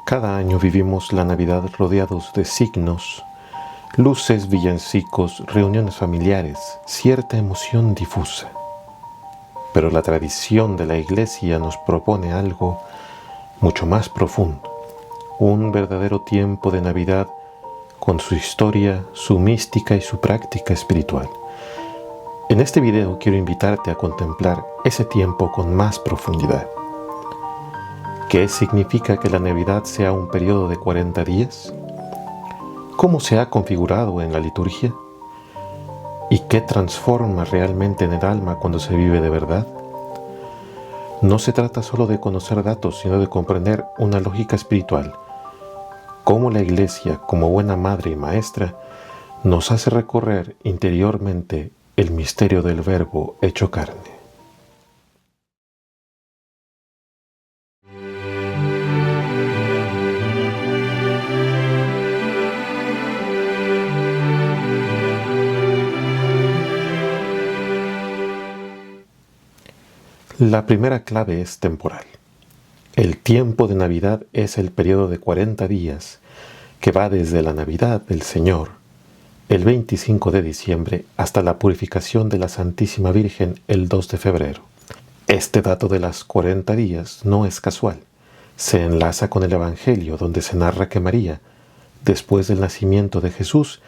Cada año vivimos la Navidad rodeados de signos, luces, villancicos, reuniones familiares, cierta emoción difusa. Pero la tradición de la Iglesia nos propone algo mucho más profundo, un verdadero tiempo de Navidad con su historia, su mística y su práctica espiritual. En este video quiero invitarte a contemplar ese tiempo con más profundidad. ¿Qué significa que la Navidad sea un periodo de 40 días? ¿Cómo se ha configurado en la liturgia? ¿Y qué transforma realmente en el alma cuando se vive de verdad? No se trata solo de conocer datos, sino de comprender una lógica espiritual. Cómo la Iglesia, como buena madre y maestra, nos hace recorrer interiormente el misterio del Verbo hecho carne. La primera clave es temporal. El tiempo de Navidad es el periodo de 40 días que va desde la Navidad del Señor, el 25 de diciembre, hasta la purificación de la Santísima Virgen el 2 de febrero. Este dato de las 40 días no es casual. Se enlaza con el Evangelio, donde se narra que María, después del nacimiento de Jesús,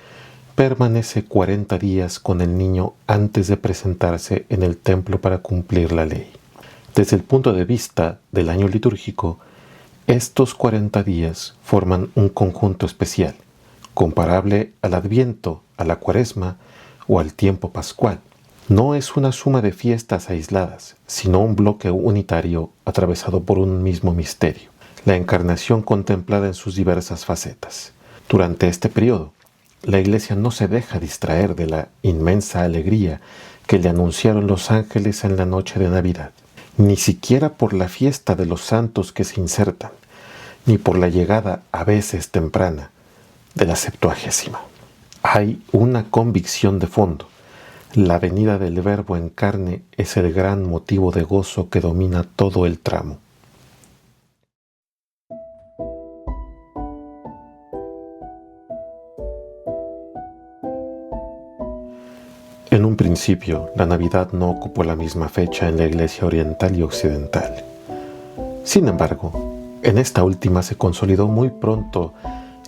permanece 40 días con el niño antes de presentarse en el templo para cumplir la ley. Desde el punto de vista del año litúrgico, estos 40 días forman un conjunto especial, comparable al Adviento, a la Cuaresma o al tiempo pascual. No es una suma de fiestas aisladas, sino un bloque unitario atravesado por un mismo misterio, la encarnación contemplada en sus diversas facetas. Durante este periodo, la Iglesia no se deja distraer de la inmensa alegría que le anunciaron los ángeles en la noche de Navidad, ni siquiera por la fiesta de los santos que se insertan, ni por la llegada a veces temprana de la Septuagésima. Hay una convicción de fondo. La venida del Verbo en carne es el gran motivo de gozo que domina todo el tramo. En un principio, la Navidad no ocupó la misma fecha en la Iglesia oriental y occidental. Sin embargo, en esta última se consolidó muy pronto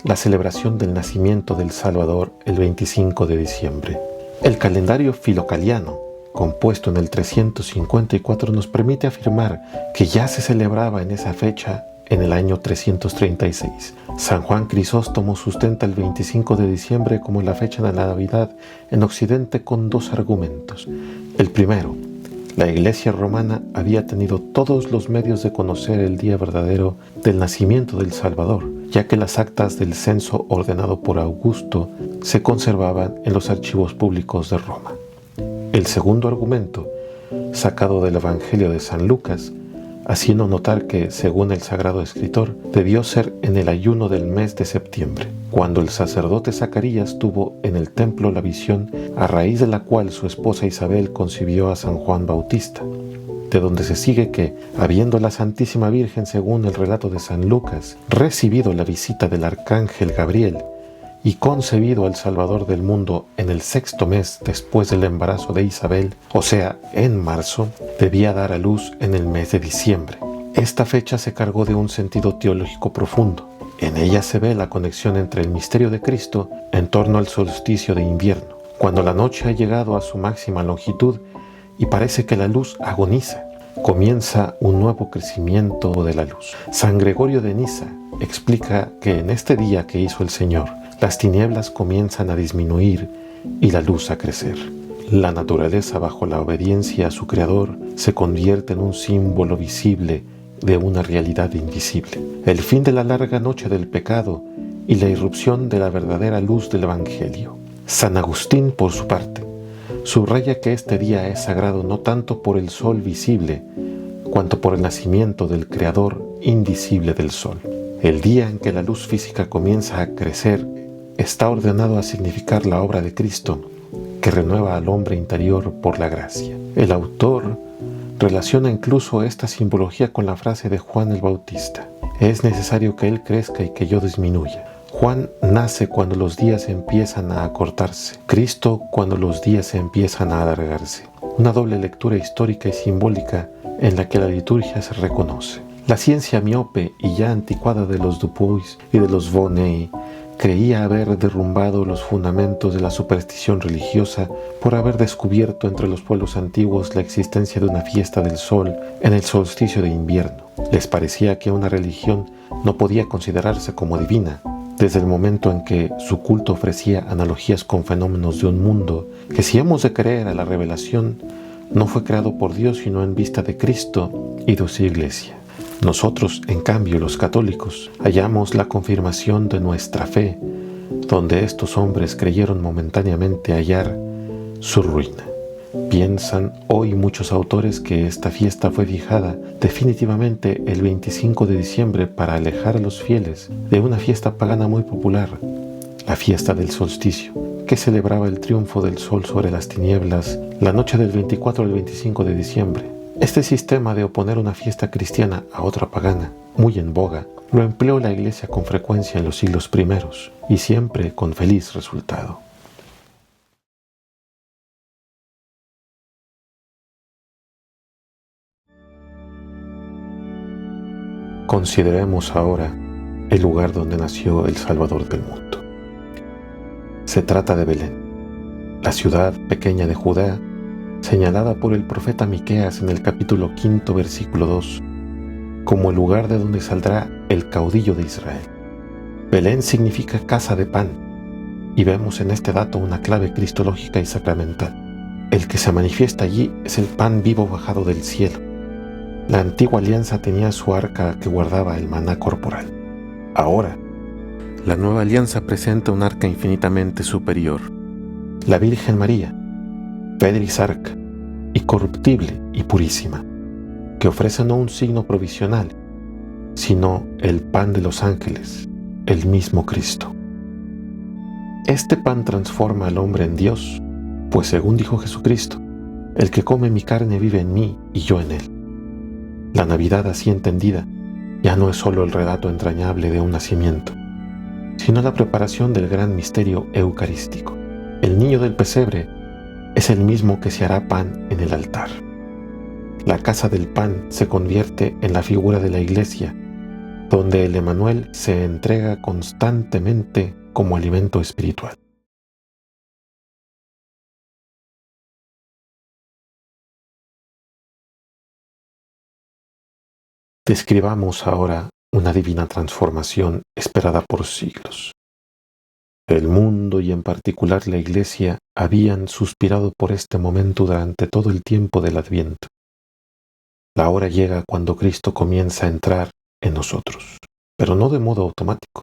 la celebración del nacimiento del Salvador el 25 de diciembre. El calendario filocaliano, compuesto en el 354, nos permite afirmar que ya se celebraba en esa fecha en el año 336. San Juan Crisóstomo sustenta el 25 de diciembre como la fecha de la Navidad en Occidente con dos argumentos. El primero, la Iglesia romana había tenido todos los medios de conocer el día verdadero del nacimiento del Salvador, ya que las actas del censo ordenado por Augusto se conservaban en los archivos públicos de Roma. El segundo argumento, sacado del Evangelio de San Lucas, haciendo notar que, según el Sagrado Escritor, debió ser en el ayuno del mes de septiembre, cuando el sacerdote Zacarías tuvo en el templo la visión a raíz de la cual su esposa Isabel concibió a San Juan Bautista, de donde se sigue que, habiendo la Santísima Virgen, según el relato de San Lucas, recibido la visita del arcángel Gabriel y concebido al Salvador del mundo en el 6º mes después del embarazo de Isabel, o sea, en marzo, debía dar a luz en el mes de diciembre. Esta fecha se cargó de un sentido teológico profundo. En ella se ve la conexión entre el misterio de Cristo en torno al solsticio de invierno, cuando la noche ha llegado a su máxima longitud y parece que la luz agoniza. Comienza un nuevo crecimiento de la luz. San Gregorio de Niza explica que en este día que hizo el Señor, las tinieblas comienzan a disminuir y la luz a crecer. La naturaleza, bajo la obediencia a su Creador, se convierte en un símbolo visible de una realidad invisible. El fin de la larga noche del pecado y la irrupción de la verdadera luz del Evangelio. San Agustín, por su parte, subraya que este día es sagrado no tanto por el sol visible, cuanto por el nacimiento del Creador invisible del sol. El día en que la luz física comienza a crecer está ordenado a significar la obra de Cristo, que renueva al hombre interior por la gracia. El autor Relaciona incluso esta simbología con la frase de Juan el Bautista: es necesario que Él crezca y que yo disminuya. Juan nace cuando los días empiezan a acortarse, Cristo cuando los días empiezan a alargarse. Una doble lectura histórica y simbólica en la que la liturgia se reconoce. La ciencia miope y ya anticuada de los Dupuis y de los Vonnet creía haber derrumbado los fundamentos de la superstición religiosa por haber descubierto entre los pueblos antiguos la existencia de una fiesta del sol en el solsticio de invierno. Les parecía que una religión no podía considerarse como divina, desde el momento en que su culto ofrecía analogías con fenómenos de un mundo que, si hemos de creer a la revelación, no fue creado por Dios sino en vista de Cristo y de su Iglesia. Nosotros, en cambio, los católicos, hallamos la confirmación de nuestra fe, donde estos hombres creyeron momentáneamente hallar su ruina. Piensan hoy muchos autores que esta fiesta fue fijada definitivamente el 25 de diciembre para alejar a los fieles de una fiesta pagana muy popular, la fiesta del solsticio, que celebraba el triunfo del sol sobre las tinieblas la noche del 24 al 25 de diciembre. Este sistema de oponer una fiesta cristiana a otra pagana, muy en boga, lo empleó la Iglesia con frecuencia en los siglos primeros y siempre con feliz resultado. Consideremos ahora el lugar donde nació el Salvador del mundo. Se trata de Belén, la ciudad pequeña de Judá, señalada por el profeta Miqueas en el capítulo 5, versículo 2, como el lugar de donde saldrá el caudillo de Israel. Belén significa casa de pan, y vemos en este dato una clave cristológica y sacramental. El que se manifiesta allí es el pan vivo bajado del cielo. La antigua alianza tenía su arca que guardaba el maná corporal. Ahora, la nueva alianza presenta un arca infinitamente superior, la Virgen María, Pedris arca, incorruptible y purísima, que ofrece no un signo provisional, sino el pan de los ángeles, el mismo Cristo. Este pan transforma al hombre en Dios, pues según dijo Jesucristo, el que come mi carne vive en mí y yo en él. La Navidad así entendida ya no es solo el relato entrañable de un nacimiento, sino la preparación del gran misterio eucarístico. El niño del pesebre es el mismo que se hará pan en el altar. La casa del pan se convierte en la figura de la Iglesia, donde el Emmanuel se entrega constantemente como alimento espiritual. Describamos ahora una divina transformación esperada por siglos. El mundo y en particular la Iglesia habían suspirado por este momento durante todo el tiempo del Adviento. La hora llega cuando Cristo comienza a entrar en nosotros, pero no de modo automático,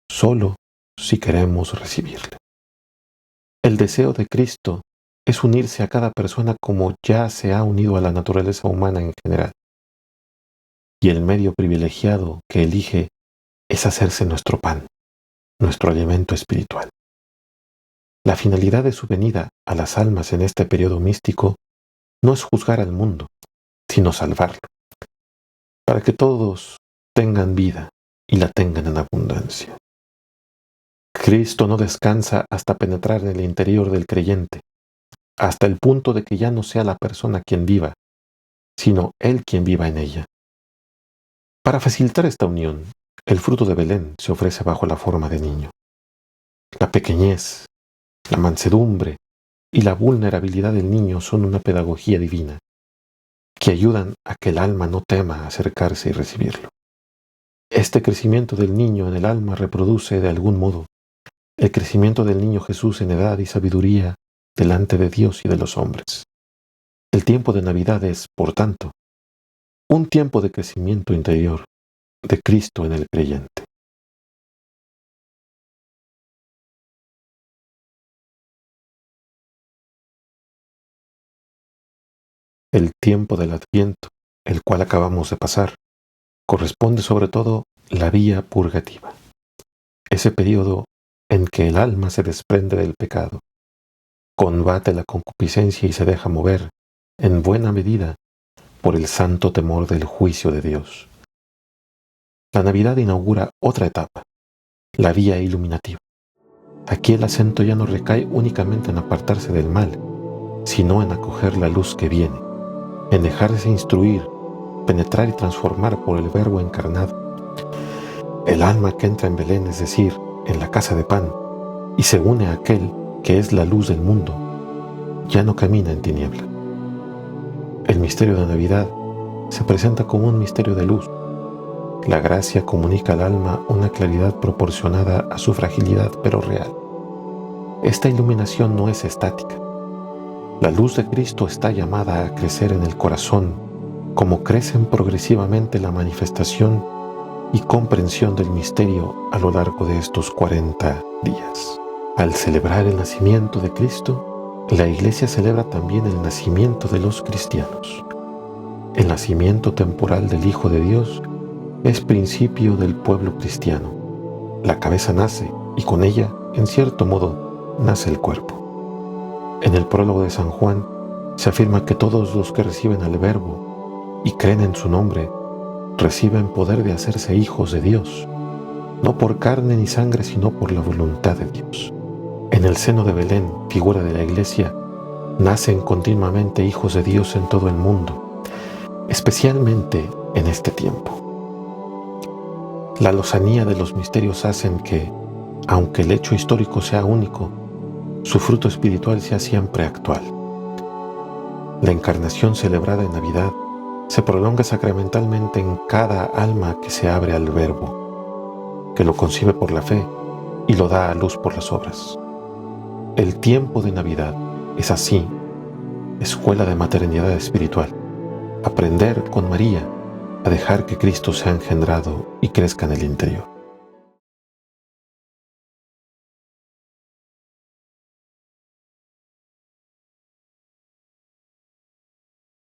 solo si queremos recibirle. El deseo de Cristo es unirse a cada persona como ya se ha unido a la naturaleza humana en general. Y el medio privilegiado que elige es hacerse nuestro pan, nuestro alimento espiritual. La finalidad de su venida a las almas en este periodo místico no es juzgar al mundo, sino salvarlo, para que todos tengan vida y la tengan en abundancia. Cristo no descansa hasta penetrar en el interior del creyente, hasta el punto de que ya no sea la persona quien viva, sino Él quien viva en ella. Para facilitar esta unión, el fruto de Belén se ofrece bajo la forma de niño. La pequeñez, la mansedumbre y la vulnerabilidad del niño son una pedagogía divina que ayudan a que el alma no tema acercarse y recibirlo. Este crecimiento del niño en el alma reproduce, de algún modo, el crecimiento del niño Jesús en edad y sabiduría delante de Dios y de los hombres. El tiempo de Navidad es, por tanto, un tiempo de crecimiento interior de Cristo en el creyente. El tiempo del Adviento, el cual acabamos de pasar, corresponde sobre todo la vía purgativa, ese periodo en que el alma se desprende del pecado, combate la concupiscencia y se deja mover, en buena medida, por el santo temor del juicio de Dios. La Navidad inaugura otra etapa, la vía iluminativa. Aquí el acento ya no recae únicamente en apartarse del mal, sino en acoger la luz que viene, en dejarse instruir, penetrar y transformar por el Verbo encarnado. El alma que entra en Belén, es decir, en la casa de pan, y se une a aquel que es la luz del mundo, ya no camina en tiniebla. El misterio de Navidad se presenta como un misterio de luz. La gracia comunica al alma una claridad proporcionada a su fragilidad, pero real. Esta iluminación no es estática. La luz de Cristo está llamada a crecer en el corazón, como crecen progresivamente la manifestación y comprensión del misterio a lo largo de estos 40 días. Al celebrar el nacimiento de Cristo, la Iglesia celebra también el nacimiento de los cristianos. El nacimiento temporal del Hijo de Dios es principio del pueblo cristiano. La cabeza nace y con ella, en cierto modo, nace el cuerpo. En el prólogo de San Juan se afirma que todos los que reciben al Verbo y creen en su nombre reciben poder de hacerse hijos de Dios, no por carne ni sangre, sino por la voluntad de Dios. En el seno de Belén, figura de la Iglesia, nacen continuamente hijos de Dios en todo el mundo, especialmente en este tiempo. La lozanía de los misterios hacen que, aunque el hecho histórico sea único, su fruto espiritual sea siempre actual. La encarnación celebrada en Navidad se prolonga sacramentalmente en cada alma que se abre al Verbo, que lo concibe por la fe y lo da a luz por las obras. El tiempo de Navidad es así, escuela de maternidad espiritual. Aprender con María a dejar que Cristo sea engendrado y crezca en el interior.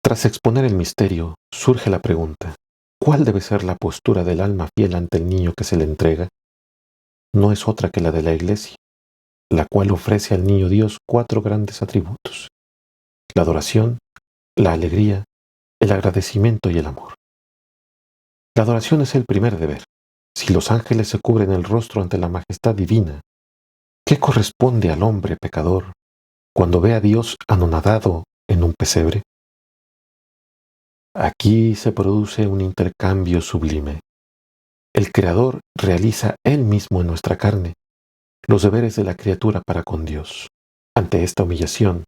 Tras exponer el misterio, surge la pregunta: ¿cuál debe ser la postura del alma fiel ante el niño que se le entrega? No es otra que la de la Iglesia, la cual ofrece al niño Dios 4 grandes atributos: la adoración, la alegría, el agradecimiento y el amor. La adoración es el primer deber. Si los ángeles se cubren el rostro ante la majestad divina, ¿qué corresponde al hombre pecador cuando ve a Dios anonadado en un pesebre? Aquí se produce un intercambio sublime. El Creador realiza Él mismo en nuestra carne los deberes de la criatura para con Dios. Ante esta humillación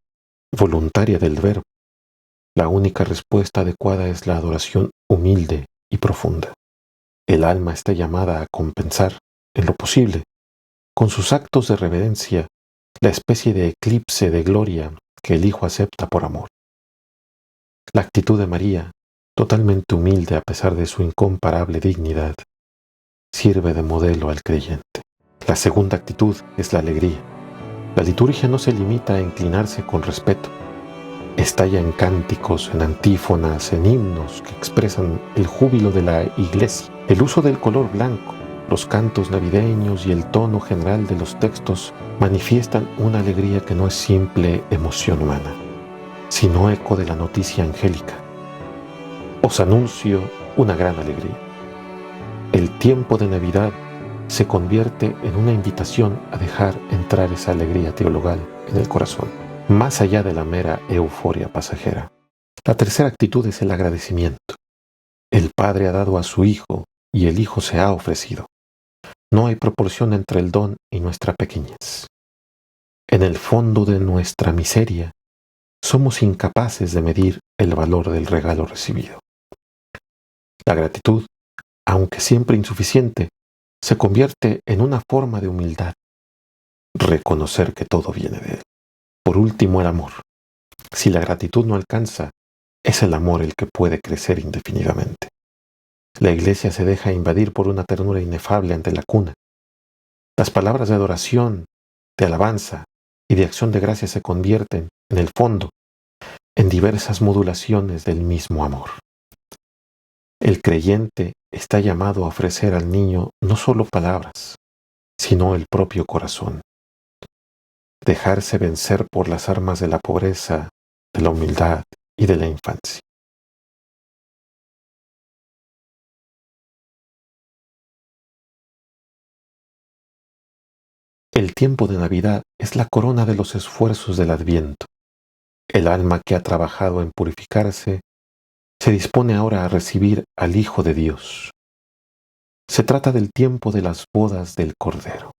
voluntaria del Verbo, la única respuesta adecuada es la adoración humilde y profunda. El alma está llamada a compensar, en lo posible, con sus actos de reverencia, la especie de eclipse de gloria que el Hijo acepta por amor. La actitud de María, totalmente humilde a pesar de su incomparable dignidad, sirve de modelo al creyente. La segunda actitud es la alegría. La liturgia no se limita a inclinarse con respeto. Estalla en cánticos, en antífonas, en himnos que expresan el júbilo de la Iglesia. El uso del color blanco, los cantos navideños y el tono general de los textos manifiestan una alegría que no es simple emoción humana, sino eco de la noticia angélica. Os anuncio una gran alegría. El tiempo de Navidad se convierte en una invitación a dejar entrar esa alegría teologal en el corazón, más allá de la mera euforia pasajera. La tercera actitud es el agradecimiento. El Padre ha dado a su Hijo y el Hijo se ha ofrecido. No hay proporción entre el don y nuestra pequeñez. En el fondo de nuestra miseria, somos incapaces de medir el valor del regalo recibido. La gratitud, aunque siempre insuficiente, se convierte en una forma de humildad. Reconocer que todo viene de Él. Por último, el amor. Si la gratitud no alcanza, es el amor el que puede crecer indefinidamente. La Iglesia se deja invadir por una ternura inefable ante la cuna. Las palabras de adoración, de alabanza y de acción de gracia se convierten, en el fondo, en diversas modulaciones del mismo amor. El creyente está llamado a ofrecer al niño no solo palabras, sino el propio corazón. Dejarse vencer por las armas de la pobreza, de la humildad y de la infancia. El tiempo de Navidad es la corona de los esfuerzos del Adviento. El alma que ha trabajado en purificarse se dispone ahora a recibir al Hijo de Dios. Se trata del tiempo de las bodas del Cordero.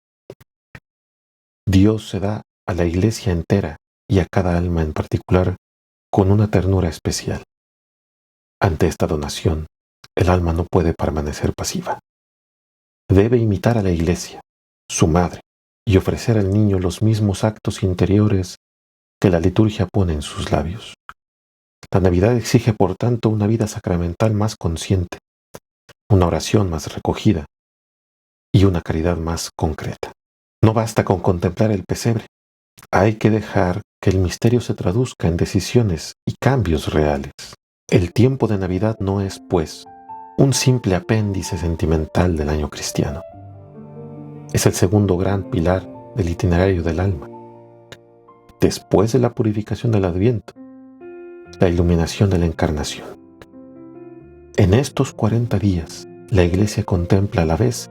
Dios se da a la Iglesia entera y a cada alma en particular con una ternura especial. Ante esta donación, el alma no puede permanecer pasiva. Debe imitar a la Iglesia, su madre, y ofrecer al niño los mismos actos interiores que la liturgia pone en sus labios. La Navidad exige, por tanto, una vida sacramental más consciente, una oración más recogida y una caridad más concreta. No basta con contemplar el pesebre. Hay que dejar que el misterio se traduzca en decisiones y cambios reales. El tiempo de Navidad no es, pues, un simple apéndice sentimental del año cristiano. Es el segundo gran pilar del itinerario del alma. Después de la purificación del Adviento, la iluminación de la Encarnación. En estos 40 días, la Iglesia contempla a la vez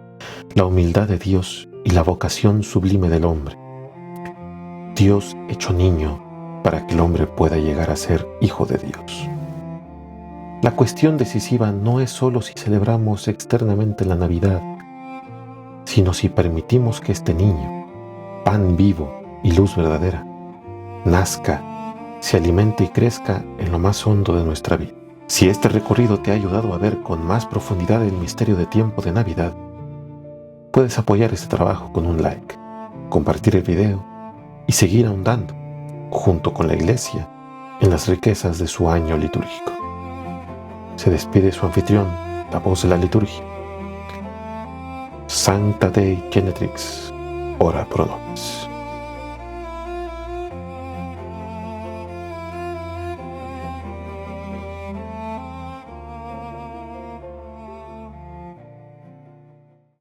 la humildad de Dios y la vocación sublime del hombre. Dios hecho niño para que el hombre pueda llegar a ser hijo de Dios. La cuestión decisiva no es solo si celebramos externamente la Navidad, sino si permitimos que este niño, pan vivo y luz verdadera, nazca, se alimente y crezca en lo más hondo de nuestra vida. Si este recorrido te ha ayudado a ver con más profundidad el misterio de tiempo de Navidad, puedes apoyar este trabajo con un like, compartir el video y seguir ahondando, junto con la Iglesia, en las riquezas de su año litúrgico. Se despide su anfitrión, la voz de la liturgia. Sancta Dei Genetrix, ora pro nobis.